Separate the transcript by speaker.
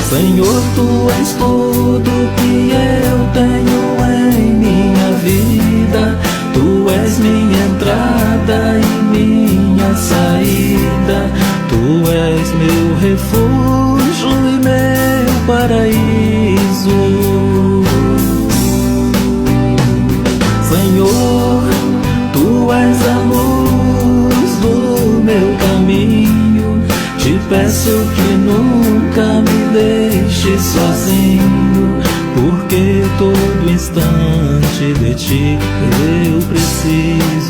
Speaker 1: Senhor, Tu és tudo que eu tenho em minha vida. Tu és minha entrada e minha saída. Tu és meu refúgio e meu paraíso. Senhor, Tu és a luz do meu caminho. Te peço que nunca me deixe sozinho, porque todo instante de Ti eu preciso.